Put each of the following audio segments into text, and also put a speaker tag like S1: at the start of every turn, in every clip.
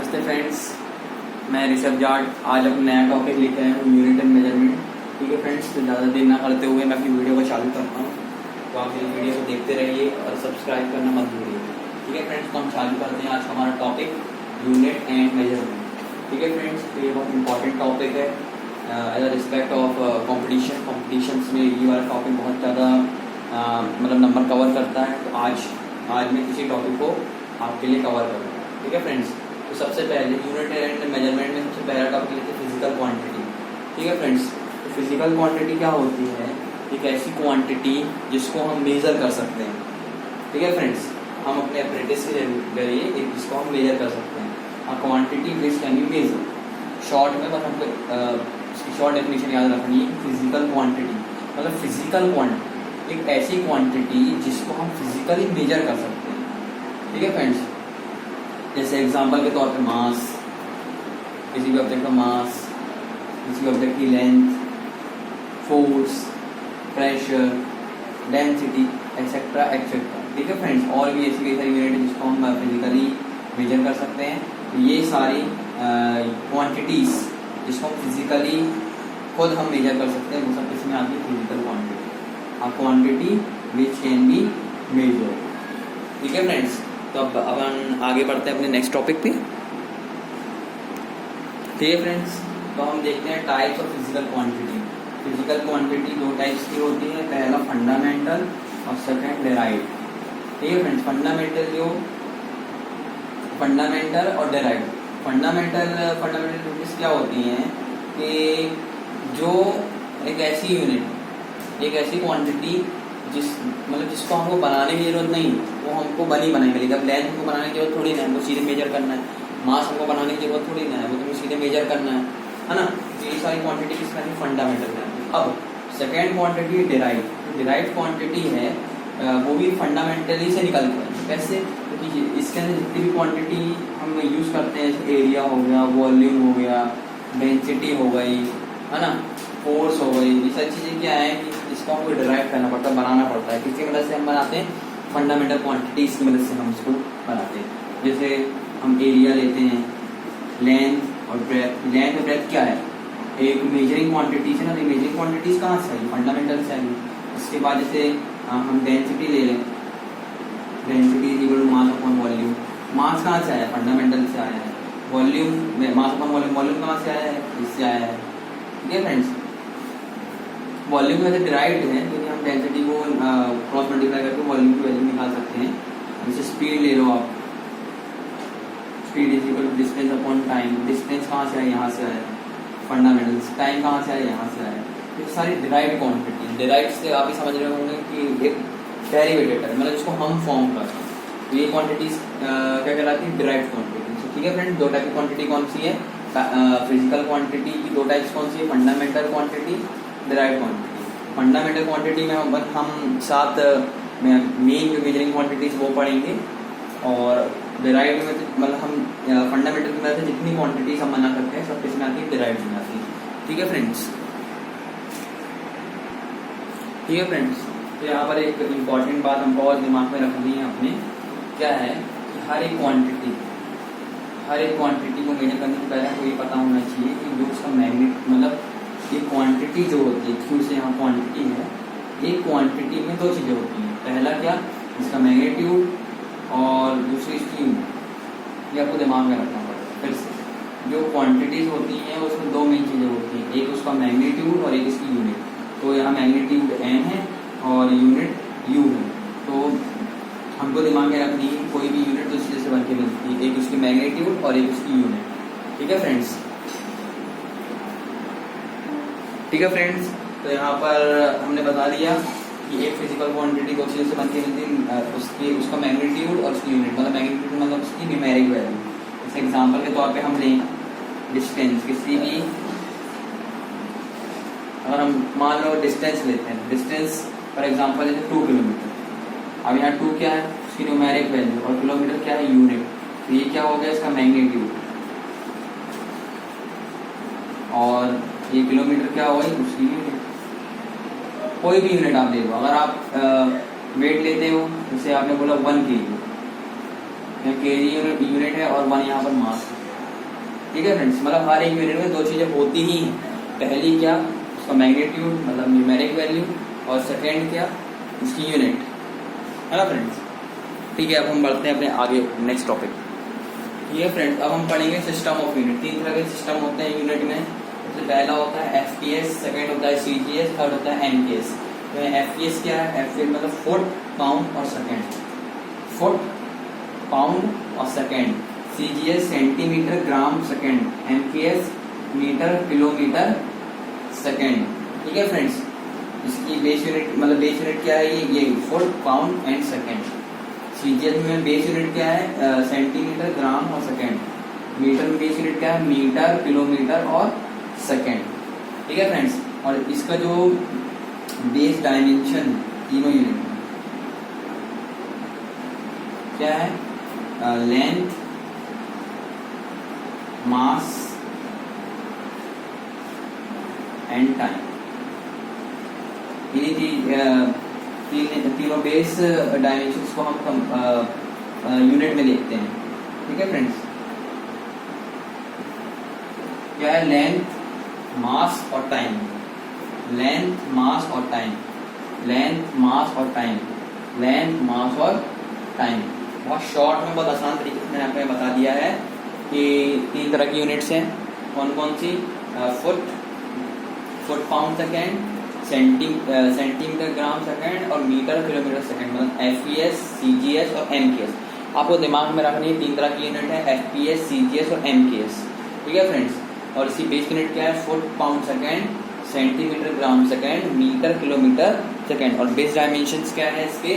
S1: नमस्ते फ्रेंड्स, मैं ऋषभ जाट। आज अपना नया टॉपिक लेके आया हूँ, यूनिट एंड मेजरमेंट। ठीक है फ्रेंड्स, तो ज़्यादा देर ना करते हुए मैं अपनी वीडियो को चालू करता हूँ। तो आप मेरी वीडियो को देखते रहिए और सब्सक्राइब करना मत भूलिए। ठीक है फ्रेंड्स, तो हम चालू करते हैं आज का हमारा टॉपिक यूनिट एंड मेजरमेंट। ठीक है फ्रेंड्स, तो ये बहुत इंपॉर्टेंट टॉपिक है as a respect of competitions में ये वाला टॉपिक बहुत ज़्यादा मतलब नंबर कवर करता है। तो आज मैं इसी टॉपिक को आपके लिए कवर करूँगा। ठीक है फ्रेंड्स, तो सबसे पहले यूनिट एंड मेजरमेंट में सबसे पहला टॉपिक लेते हैं फिजिकल क्वांटिटी। ठीक है फ्रेंड्स, तो फिजिकल क्वांटिटी क्या होती है? एक ऐसी क्वांटिटी जिसको हम मेज़र कर सकते हैं। ठीक है फ्रेंड्स, हम अपने अप्रेंटिस के जरिए एक जिसको हम मेजर कर सकते हैं। A quantity which can be measure. Short में बस हमको इसकी शॉर्ट डेफिनेशन याद रखनी है। फिजिकल क्वांटिटी मतलब फिजिकल क्वांटिटी, एक ऐसी क्वांटिटी जिसको हम फिजिकली मेजर कर सकते हैं। ठीक है फ्रेंड्स, जैसे एग्जांपल के तौर पे मास, किसी भी ऑब्जेक्ट का मास, किसी ऑब्जेक्ट की length, force, pressure, density etcetera etcetera. ठीक है फ्रेंड्स, और भी ऐसी कई सारी यूनिट है जिसको हम फिजिकली मेजर कर सकते हैं। तो ये सारी क्वांटिटीज जिसको हम फिजिकली खुद हम मेजर कर सकते हैं वो सब किसमें आती है? Physical quantity. A quantity which can be measure. ठीक है फ्रेंड्स, तो अब अपन आगे बढ़ते हैं अपने नेक्स्ट टॉपिक पे। ठीक है फ्रेंड्स, तो हम देखते हैं types of physical quantity. Physical quantity दो टाइप्स की होती है, पहला फंडामेंटल और सेकंड डेराइव्ड। ठीक है फ्रेंड्स, फंडामेंटल और डेराइव्ड। फंडामेंटल यूनिट्स क्या होती हैं कि जो एक ऐसी यूनिट, एक ऐसी क्वांटिटी जिसको हमको बनाने की जरूरत नहीं, वो हमको बनाई मिलेगी। अब लेंथ हमको बनाने की जरूरत थोड़ी ना है, वो सीधे मेजर करना है। मास हमको बनाने की जरूरत थोड़ी ना है, वो तुम्हें सीधे मेजर करना है ना। तो ये सारी क्वांटिटी किस तरह की फंडामेंटल है। अब second quantity derived. Derived quantity है वो भी फंडामेंटली से निकलती है। कैसे? क्योंकि इसके अंदर जितनी भी क्वांटिटी हम यूज़ करते हैं, जैसे एरिया हो गया, वॉल्यूम हो गया, डेंसिटी हो गई, है ना, फोर्स हो गई, ये सारी चीज़ें क्या है कि इसको हमको डिराइव करना पड़ता है, बनाना पड़ता है। किसकी मदद से हम बनाते हैं? फंडामेंटल क्वांटिटीज की मदद से हम इसको बनाते हैं। जैसे हम एरिया लेते हैं, लेंथ और ब्रेथ। लेंथ और ब्रेथ क्या है? एक मेजरिंग क्वांटिटीज है ना। तो मेजरिंग क्वांटिटीज कहाँ से आई? फंडामेंटल से आई। इसके बाद जैसे हम डेंसिटी ले लें, density is equal to mass upon volume. Mass कहाँ से आया? फंडामेंटल से आया है। Volume mass upon volume, volume कहाँ से आया है? इससे आया है। ठीक है फ्रेंड्स, वॉल्यूम में डिराइव्ड है क्योंकि हम डेंसिटी को क्रॉस मल्टीप्लाई करके वॉल्यूम की वैल्यू निकाल सकते हैं। जैसे स्पीड ले लो आप, speed is equal to distance upon time. Distance कहाँ से आया? यहाँ से आया। फंडामेंटल टाइम कहाँ से आया? यहाँ से आया। ये सारी डिराइव्ड क्वांटिटी। डिराइव्ड से आप ही समझ रहे होंगे कि एक डेरिवेटेड है, मतलब जिसको हम फॉर्म करते हैं। तो ये क्वांटिटीज क्या कहलाती है? Derived quantity. ठीक है फ्रेंड्स, दो टाइप की क्वांटिटी कौन सी है? फिजिकल क्वांटिटी की दो टाइप्स कौन सी है? Fundamental quantity, derived quantity. Fundamental quantity में हम सात मेन जो मेजरिंग क्वांटिटीज वो पढ़ेंगे, और डिराइव्ड में मतलब हम फंडामेंटल में से जितनी क्वांटिटीज हम बना सकते हैं सब किसमें आती है? डिराइव्ड में आती है। ठीक है फ्रेंड्स, ठीक है फ्रेंड्स, तो यहाँ पर एक इम्पॉर्टेंट बात हमको और दिमाग में रखनी है अपने, क्या है कि हर एक क्वांटिटी को मेजर करने से पहले हमको ये पता होना चाहिए कि जो उसका मैग्नीट्यूड, मतलब ये क्वांटिटी जो होती है, क्यों से यहाँ क्वांटिटी है, एक क्वांटिटी में दो चीज़ें होती हैं। पहला क्या? इसका मैग्नीट्यूड, और दूसरी इसकी यूनिट। ये आपको दिमाग में रखना पड़ेगा। फिर से जो क्वांटिटीज़ होती हैं उसमें दो मेन चीज़ें होती हैं, एक उसका मैग्नीट्यूड और एक इसकी यूनिट। तो यहाँ मैग्नीट्यूड m है और यूनिट u है। तो हमको दिमाग में रखनी है कोई भी यूनिट दो चीज़ों से बन के मिलती है, एक उसकी मैग्नीट्यूड और एक उसकी यूनिट। ठीक है फ्रेंड्स, ठीक है फ्रेंड्स, तो यहाँ पर हमने बता दिया कि एक फिजिकल क्वांटिटी दो चीज़ों से बन के मिलती है, उसका मैग्नीट्यूड और उसकी यूनिट। मतलब मैग्नीट्यूड मतलब उसकी न्यूमेरिक वैल्यू। जैसे एग्जांपल के तौर पे हम लें डिस्टेंस, किसी भी अगर हम मान लो डिस्टेंस लेते हैं, डिस्टेंस फॉर एग्जांपल जैसे 2 किलोमीटर। अब यहाँ 2 क्या है? उसकी न्यूमेरिक वैल्यू, और किलोमीटर क्या है? यूनिट। तो ये क्या हो गया? इसका मैग्नीट्यूड। और ये किलोमीटर क्या होगा? उसकी यूनिट। कोई भी यूनिट आप ले लो, अगर आप वेट लेते हो, जैसे आपने बोला 1 kg, केजी यूनिट है और 1 यहाँ पर मास है। ठीक है फ्रेंड्स, मतलब हर एक यूनिट में दो चीज़ें होती ही हैं। पहली क्या, उसका मैग्नीट्यूड मतलब न्यूमेरिक वैल्यू, और सेकेंड क्या, उसकी यूनिट, है ना फ्रेंड्स। ठीक है, अब हम बढ़ते हैं अपने आगे नेक्स्ट टॉपिक। ठीक है फ्रेंड्स, अब हम पढ़ेंगे सिस्टम ऑफ यूनिट। तीन तरह के सिस्टम होते हैं यूनिट में। सबसे पहला होता है एफपीएस, सेकेंड होता है सीजीएस, थर्ड होता है एमपीएस। तो एफपीएस क्या है, एफपीएस मतलब फुट, पाउंड और सेकेंड, फुट, पाउंड और second. CGS centimetre, gram, second. MPS metre, kilometre, second. ठीक है फ्रेंड्स, इसकी बेस यूनिट मतलब बेस यूनिट क्या है, ये foot, pound and second. CGS में बेस यूनिट क्या है, सेंटीमीटर, ग्राम और सेकेंड। मीटर में बेस यूनिट क्या है, मीटर, किलोमीटर और सेकेंड। ठीक है फ्रेंड्स, और इसका जो बेस डायमेंशन तीनों यूनिट में क्या है, लेंथ, मास एंड टाइम। तीनों बेस डायमेंशंस को हम यूनिट में देखते हैं। ठीक है फ्रेंड्स, क्या है, लेंथ, मास और टाइम। लेंथ, मास और टाइम, लेंथ, मास और टाइम, लेंथ, मास और टाइम। बहुत शॉर्ट में, बहुत आसान तरीके से मैंने आपको बता दिया है कि तीन तरह की यूनिट्स हैं। कौन कौन सी, foot, foot pound second, centimetre gram second और मीटर किलोमीटर सेकेंड, मतलब एफपीएस, सीजीएस और एमकेएस। आपको दिमाग में रखनी है तीन तरह की यूनिट है, एफपीएस, सीजीएस और एमकेएस। ठीक है फ्रेंड्स, और इसी बेस यूनिट क्या है, foot pound second, centimetre gram second, metre kilometre second. और बेस डायमेंशंस क्या है इसके,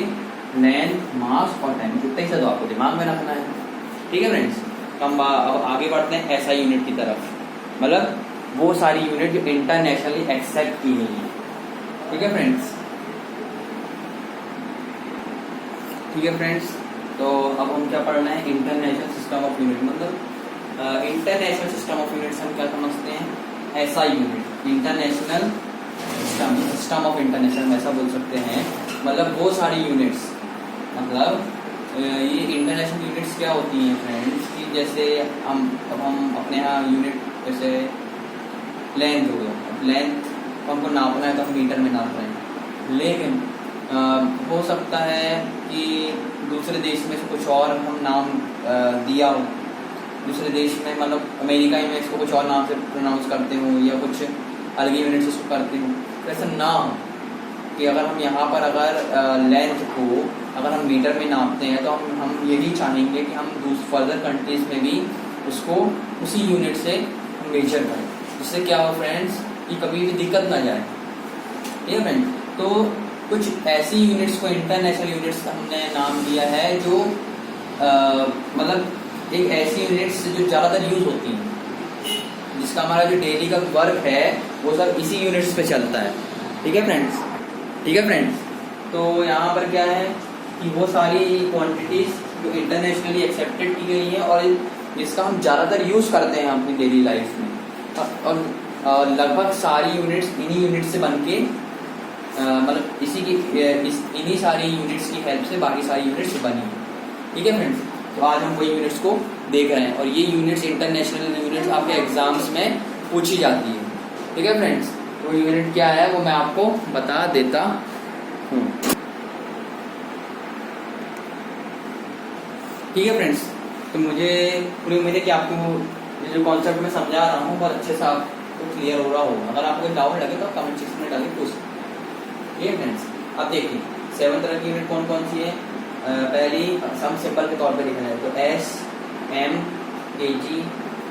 S1: लेंथ, मास और टाइम। इतना ही सब आपको दिमाग में रखना है। ठीक है फ्रेंड्स, हम अब आगे बढ़ते हैं एसआई यूनिट की तरफ, मतलब वो सारी यूनिट जो इंटरनेशनली एक्सेप्ट की गई है। ठीक है फ्रेंड्स, ठीक है फ्रेंड्स, तो अब हम क्या पढ़ना है, इंटरनेशनल सिस्टम ऑफ यूनिट। मतलब इंटरनेशनल सिस्टम ऑफ यूनिट्स हम क्या समझते हैं, SI unit, international system, system of international ऐसा बोल सकते हैं। मतलब वो सारी यूनिट्स, मतलब ये इंटरनेशनल यूनिट्स क्या होती हैं फ्रेंड्स, कि जैसे हम अपने यहाँ यूनिट जैसे लेंथ हो गया, लेंथ हमको नापना है तो हम मीटर में नाप रहे हैं। लेकिन हो सकता है कि दूसरे देश में से कुछ और हम नाम दिया हो, दूसरे देश में मतलब अमेरिका में इसको कुछ और नाम से प्रोनाउंस करते हो या कुछ अलग यूनिट से इसको करते हो। तो ऐसा ना हो कि अगर हम यहाँ पर अगर लेंथ को अगर हम मीटर में नापते हैं तो हम यही चाहेंगे कि हम फर्दर कंट्रीज में भी उसको उसी यूनिट से हम मेजर करें, जिससे क्या हो फ्रेंड्स कि कभी भी दिक्कत ना जाए। ठीक है फ्रेंड्स, तो कुछ ऐसी यूनिट्स को इंटरनेशनल यूनिट्स का हमने नाम दिया है जो मतलब एक ऐसी यूनिट्स जो ज़्यादातर यूज होती हैं, जिसका हमारा जो डेली का वर्क है वो सब इसी यूनिट्स पे चलता है। ठीक है फ्रेंड्स, ठीक है फ्रेंड्स, तो यहाँ पर क्या है कि वो सारी क्वांटिटीज जो इंटरनेशनली एक्सेप्टेड की गई हैं और जिसका हम ज़्यादातर यूज़ करते हैं अपनी डेली लाइफ में, और लगभग सारी यूनिट्स इन्हीं यूनिट्स से बन के मतलब इन्हीं सारी यूनिट्स की हेल्प से बाकी सारी यूनिट्स बनी हैं। ठीक है फ्रेंड्स, तो आज हम वही यूनिट्स को देख रहे हैं और ये यूनिट्स इंटरनेशनल यूनिट्स आपके एग्जाम्स में पूछी जाती है। ठीक है फ्रेंड्स, तो यूनिट क्या है वो मैं आपको बता देता हूँ। ठीक है फ्रेंड्स, तो मुझे पूरी उम्मीद है कि आपको ये जो कॉन्सेप्ट मैं समझा रहा हूँ बहुत अच्छे से आपको क्लियर हो रहा होगा। अगर आपको डाउट लगे तो कमेंट सेक्शन में डालिए पूछ। ठीक है फ्रेंड्स, अब देखिए 7 तरह की यूनिट कौन कौन सी है। पहली सम सिंबल के तौर पे लिखा जाए तो एस, एम, केजी,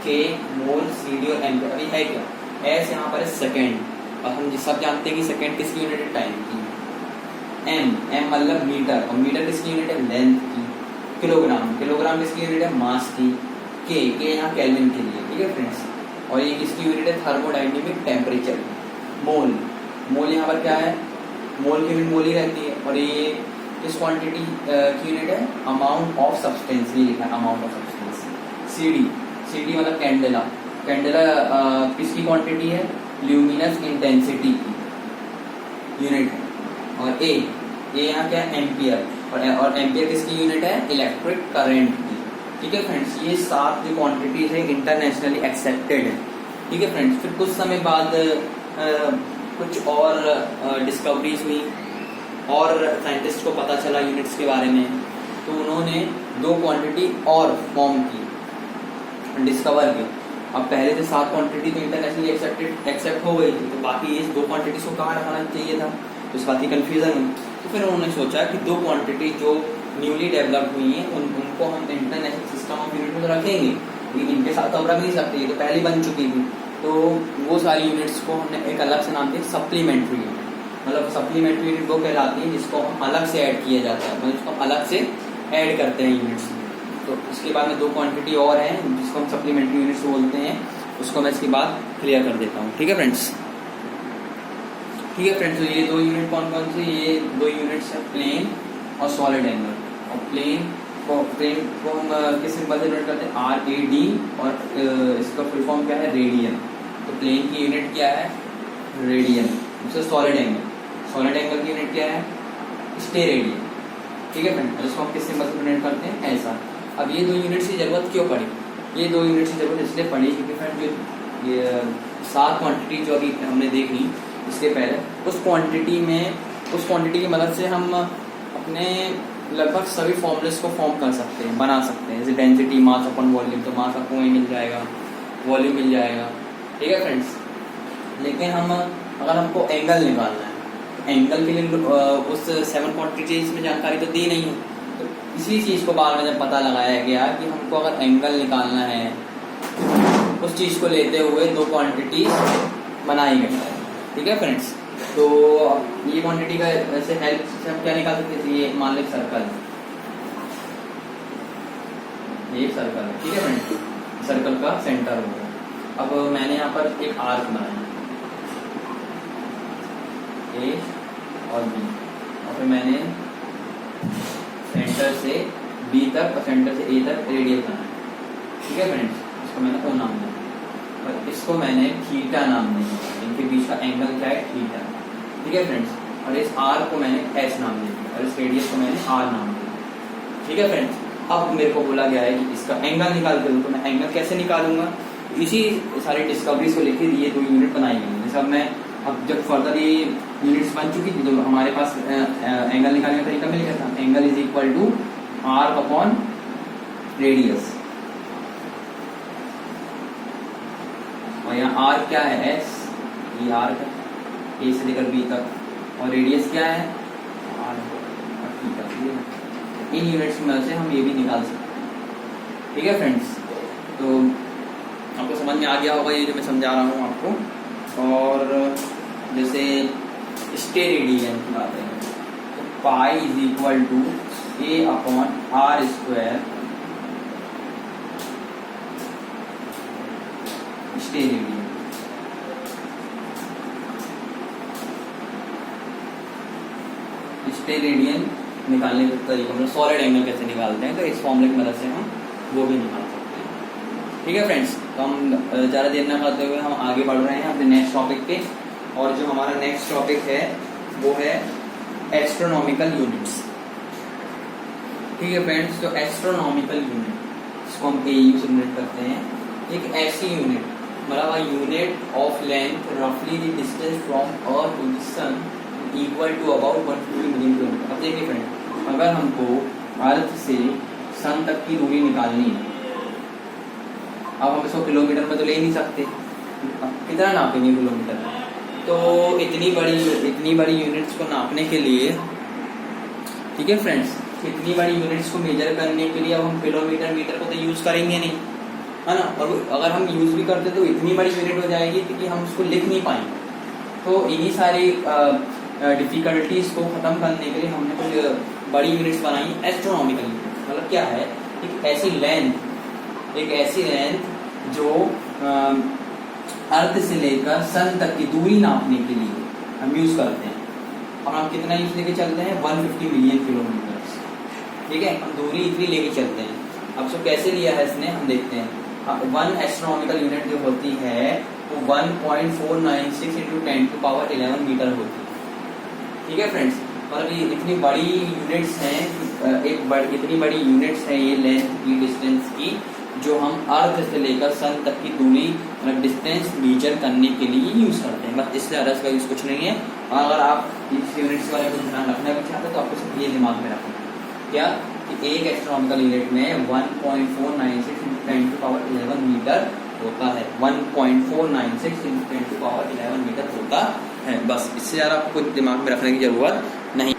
S1: के, मोल, सीडी और एम। अभी है क्या, एस यहाँ पर है सेकेंड, और हम सब जानते हैं कि सेकेंड किसकी यूनिट है, टाइम की। एम, एम मतलब मीटर, और मीटर किसकी यूनिट है, लेंथ की। किलोग्राम, किलोग्राम किसकी यूनिट है, मास की। के यहाँ केल्विन के लिए। ठीक है फ्रेंड्स, और ये किसकी यूनिट है, थर्मोडायनेमिक टेम्परेचर। मोल, मोल यहाँ पर क्या है, मोल की यूनिट मोल ही रहती है, और ये किस क्वांटिटी की यूनिट है, अमाउंट ऑफ सब्सटेंस, ये लिखा है amount of substance. CD, CD मतलब कैंडेला, कैंडेला किसकी क्वांटिटी है, ल्यूमिनस इंटेंसिटी की यूनिट है। और ए यहाँ क्या है, एम्पियर, और एम्पियर किसकी यूनिट है, इलेक्ट्रिक करंट की। ठीक है फ्रेंड्स, ये 7 जो क्वांटिटीज है इंटरनेशनली एक्सेप्टेड है। ठीक है फ्रेंड्स, फिर कुछ समय बाद कुछ और डिस्कवरीज हुई और साइंटिस्ट को पता चला यूनिट्स के बारे में, तो उन्होंने 2 क्वांटिटी और फॉर्म की, डिस्कवर की। अब पहले से 7 क्वांटिटी तो इंटरनेशनली एक्सेप्ट हो गई थी, तो बाकी इस 2 क्वांटिटीज को कहाँ रखना चाहिए था, तो इस बात की कन्फ्यूजन हुई। तो फिर उन्होंने सोचा कि 2 क्वांटिटी जो न्यूली डेवलप हुई हैं उनको हम इंटरनेशनल सिस्टम ऑफ यूनिट में रखेंगे, लेकिन इनके साथ तो हम रख नहीं सकते, ये तो पहले बन चुकी थी। तो वो सारी यूनिट्स को हमने एक अलग से नाम दिया सप्लीमेंट्री यूनिट। मतलब सप्लीमेंट्री यूनिट वो कहलाती है जिसको हम अलग से ऐड किया जाता है, मतलब इसको हम अलग से ऐड करते हैं यूनिट्स में। तो इसके बाद में 2 क्वांटिटी और हैं जिसको हम सप्लीमेंट्री यूनिट्स बोलते हैं, उसको मैं इसके बाद क्लियर कर देता हूँ। ठीक है फ्रेंड्स, ठीक है फ्रेंड्स, तो ये 2 यूनिट कौन कौन से, ये 2 यूनिट्स है प्लेन और सॉलिड एंगल। और प्लेन को हम किस सिंबल से नोट करते हैं, RAD, और इसका फुल फॉर्म क्या है, रेडियन। तो प्लेन की यूनिट क्या है, रेडियन। दूसरा सॉलिड एंगल की यूनिट क्या है, स्टेरेडियन। ठीक है फ्रेंड, इसको हम किस सिंबल से नोट करते हैं, ऐसा। अब ये 2 यूनिट्स की जरूरत क्यों पड़ी, ये 2 यूनिट्स की जरूरत इसलिए पड़ी क्योंकि फ्रेंड जो ये 7 क्वांटिटी जो अभी हमने देखी इसके पहले, उस क्वांटिटी की मदद से हम अपने लगभग सभी फॉर्मूलेस को फॉर्म कर सकते हैं, बना सकते हैं। जैसे डेंसिटी, मास अपॉन वॉल्यूम, तो मास आपको वहीं मिल जाएगा, वॉल्यूम मिल जाएगा। ठीक है फ्रेंड्स, लेकिन अगर हमको एंगल निकालना है, एंगल के लिए उस 7 क्वांटिटीज में जानकारी तो दी नहीं है, तो इसी चीज़ को बाद में जब पता लगाया गया कि हमको अगर एंगल निकालना है, उस चीज़ को लेते हुए 2 क्वांटिटी बनाई गई है। ठीक है फ्रेंड्स, तो ये क्वांटिटी का वैसे हेल्प से हम क्या निकाल सकते थे, ये मान लीजिए सर्कल, ये सर्कल है। ठीक है फ्रेंड्स, सर्कल का सेंटर होगा। अब मैंने यहाँ पर एक आर्क बनाया, A और B, और फिर मैंने सेंटर से B तक और सेंटर से A तक रेडियस बनाया। ठीक है फ्रेंड्स, इसको मैंने O नाम दिया और इसको मैंने थीटा नाम दिया, इनके बीच का एंगल क्या है, थीटा। ठीक है फ्रेंड्स, और इस R को मैंने S नाम दिया और इस रेडियस को मैंने R नाम दिया। ठीक है फ्रेंड्स, अब मेरे को बोला गया है कि इसका एंगल निकाल के दो, तो मैं एंगल कैसे निकालूंगा, इसी सारी डिस्कवरीज को लेकर ये 2 यूनिट बनाई गई। जैसे अब जब फर्दर ये यूनिट्स बन चुकी थी तो हमारे पास एंगल निकालने का तरीका मिल गया था। Angle is equal to R upon radius, और यहाँ R क्या है, S, ये R का A से लेकर B तक, और रेडियस क्या है, R और थीटा। इन यूनिट्स में से हम ये भी निकाल सकते हैं। ठीक है फ्रेंड्स, तो आपको समझ में आ गया होगा ये जो मैं समझा रहा हूँ आपको। और जैसे स्टेरेडियन की बात है, तो pi is equal to A upon R square steradian. Steradian निकालने का तरीका, मतलब सॉलिड एंगल कैसे निकालते हैं, तो इस फॉर्मूले की मदद से हम वो भी निकाल सकते हैं। ठीक है फ्रेंड्स, तो हम ज़्यादा देर न करते हुए हम आगे बढ़ रहे हैं अपने नेक्स्ट टॉपिक पे। और जो हमारा नेक्स्ट टॉपिक है वो है एस्ट्रोनॉमिकल यूनिट्स। ठीक है फ्रेंड्स, तो एस्ट्रोनॉमिकल यूनिट, इसको हम AU से यूनिट करते हैं, एक ऐसी यूनिट, मतलब यूनिट ऑफ लेंथ रफली the distance from earth to the sun equal to about 150 million kilometre. अब देखिए फ्रेंड, अगर हमको अर्थ से सन तक की दूरी निकालनी है, अब हम इसको किलोमीटर में तो ले नहीं सकते, कितना नापेंगे किलोमीटर में, तो इतनी बड़ी यूनिट्स को नापने के लिए, ठीक है फ्रेंड्स, इतनी बड़ी यूनिट्स को मेजर करने के लिए अब हम किलोमीटर मीटर को तो यूज़ करेंगे नहीं, है ना। और अगर हम यूज़ भी करते तो इतनी बड़ी यूनिट हो जाएगी कि हम उसको लिख नहीं पाएंगे। तो इन्हीं सारी डिफ़िकल्टीज को ख़त्म करने के लिए हमने कुछ बड़ी यूनिट्स बनाई, एस्ट्रोनॉमिकल यूनिट। मतलब क्या है, एक ऐसी लेंथ जो अर्थ से लेकर सन तक की दूरी नापने के लिए हम यूज़ करते हैं। और हम कितना यूज लेके चलते हैं, 150 मिलियन किलोमीटर। ठीक है, हम दूरी इतनी लेके चलते हैं। अब सो कैसे लिया है इसने, हम देखते हैं। अब 1 एस्ट्रोनॉमिकल यूनिट जो होती है वो 1.496 × 10⁻11 मीटर होती है। ठीक है फ्रेंड्स, मतलब ये इतनी बड़ी यूनिट्स हैं, इतनी बड़ी यूनिट्स हैं ये लेंथ की, डिस्टेंस की, जो हम अर्थ से लेकर सन तक की दूरी मतलब डिस्टेंस मेजर करने के लिए यूज़ करते हैं। बस इससे ज़्यादा इसका यूज़ कुछ नहीं है। और अगर आप इस यूनिट्स के बारे में ध्यान रखना भी चाहते हैं तो आपको सिर्फ ये दिमाग में रखना है क्या कि एक एस्ट्रोनॉमिकल यूनिट में 1.496 × 10⁻11 मीटर होता है। 1.496 × 10⁻11 मीटर होता है। बस इससे ज़्यादा आपको दिमाग में रखने की ज़रूरत नहीं।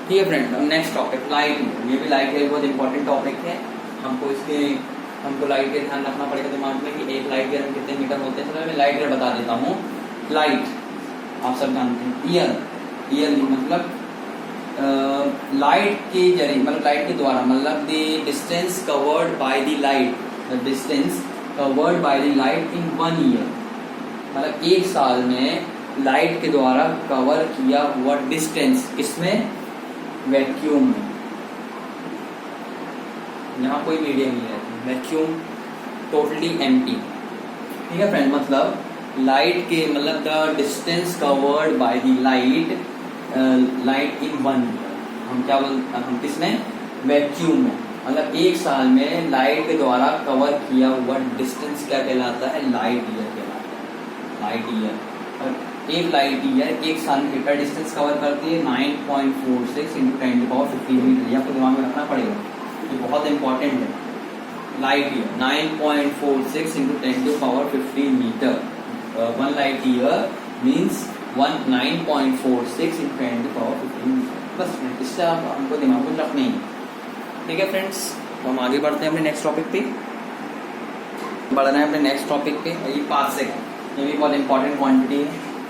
S1: ठीक है friend, next topic light year. ये भी लाइट ईयर बहुत इंपॉर्टेंट टॉपिक है। हमको लाइट ईयर ध्यान रखना पड़ेगा दिमाग में कि एक लाइट ईयर में कितने मीटर होते हैं। चलो मैं लाइट ईयर बता देता हूँ। लाइट आप सब जानते हैं, ईयर मतलब लाइट के जरिए मतलब लाइट के द्वारा मतलब the distance covered by the light, the distance covered by the light in 1 year. मतलब एक साल में लाइट के द्वारा कवर किया हुआ डिस्टेंस किसमें, वैक्यूम में, यहाँ कोई मीडियम नहीं रहती, वैक्यूम टोटली एम्प्टी। ठीक है फ्रेंड, मतलब लाइट के मतलब the distance covered by the light in 1 year. हम क्या बोलते, हम किसमें, वैक्यूम में। मतलब एक साल में लाइट के द्वारा कवर किया हुआ डिस्टेंस क्या कहलाता है, लाइट ईयर कहलाता है। लाइट ईयर, और एक लाइट ईयर एक साल में कितना डिस्टेंस कवर करती है, 9.46 × 10⁻15 मीटर। ये आपको दिमाग में रखना पड़ेगा, ये बहुत इंपॉर्टेंट है। Light year 9.46 × 10⁻15 metre. 1 light year means 9.46 × 10⁻15 metre. बस इससे आप हमको दिमाग में रखना ही है। ठीक है फ्रेंड्स, तो हम आगे बढ़ते हैं अपने नेक्स्ट टॉपिक पे। बढ़ रहे हैं अपने नेक्स्ट टॉपिक पे। ये पार्सेक, ये भी बहुत इंपॉर्टेंट क्वांटिटी है,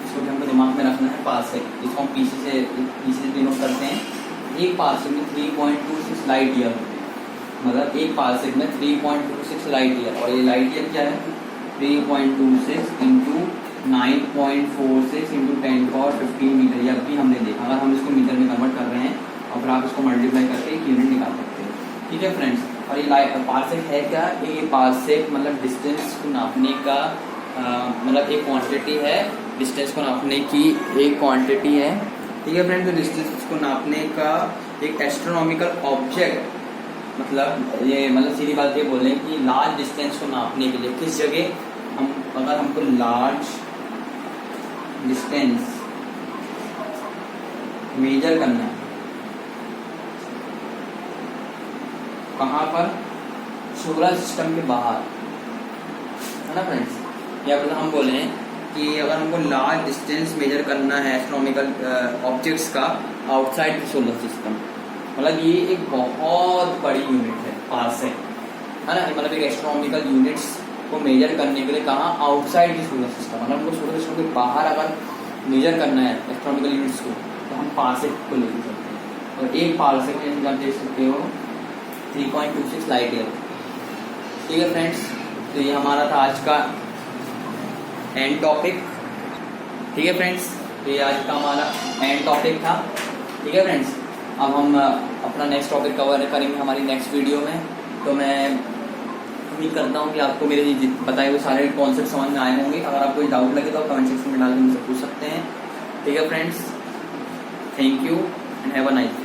S1: इसको भी हमको दिमाग में रखना है। पार्सेक, इसको हम पीसी से डिनोट करते हैं। एक पार्सेक में 3.26 लाइट ईयर होते हैं। मतलब एक पार्सेक में 3.26 लाइट ईयर, और ये लाइट ईयर क्या है, 3.26 × 9.46 × 10⁻15 मीटर। ये अभी हमने देखा। अगर हम इसको मीटर में कन्वर्ट कर रहे हैं और फिर आप इसको मल्टीप्लाई करके एक यूनिट निकाल सकते हैं। ठीक है फ्रेंड्स, और ये पार्सेक है क्या, ये पार्सेक मतलब डिस्टेंस को नापने का मतलब एक क्वांटिटी है, डिस्टेंस को नापने की एक क्वांटिटी है। ठीक है फ्रेंड्स, तो डिस्टेंस को नापने का एक एस्ट्रोनॉमिकल ऑब्जेक्ट, मतलब ये मतलब सीधी बात ये बोलें कि लार्ज डिस्टेंस को नापने के लिए किस जगह हम, अगर हमको लार्ज डिस्टेंस मेजर करना है, कहाँ पर, सोलर सिस्टम के बाहर, है ना फ्रेंड्स। या फिर हम बोले कि अगर हमको लार्ज डिस्टेंस मेजर करना है एस्ट्रोनॉमिकल ऑब्जेक्ट्स का आउटसाइड द सोलर सिस्टम, मतलब ये एक बहुत बड़ी यूनिट है पार्सेक, है ना। मतलब एक एस्ट्रोनॉमिकल यूनिट्स को मेजर करने के लिए कहाँ, आउटसाइड द सोलर सिस्टम। मतलब हमको सोलर सिस्टम के बाहर अगर मेजर करना है एस्ट्रोनॉमिकल यूनिट्स को तो हम पार्सेक को ले सकते हैं। और एक पार्सेक में आप देख सकते हो 3.26 लाइट ईयर। ठीक है फ्रेंड्स, तो ये हमारा था आज का एंड टॉपिक। ठीक है फ्रेंड्स, तो ये आज का हमारा एंड टॉपिक था। ठीक है फ्रेंड्स, अब हम अपना नेक्स्ट टॉपिक कवर करेंगे हमारी नेक्स्ट वीडियो में। तो मैं उम्मीद करता हूँ कि आपको मेरे बताए हुए सारे कॉन्सेप्ट समझ में आए होंगे। अगर आपको कोई डाउट लगे तो आप कमेंट सेक्शन में डाल के मुझसे पूछ सकते हैं। ठीक है friends, thank you and have a nice day.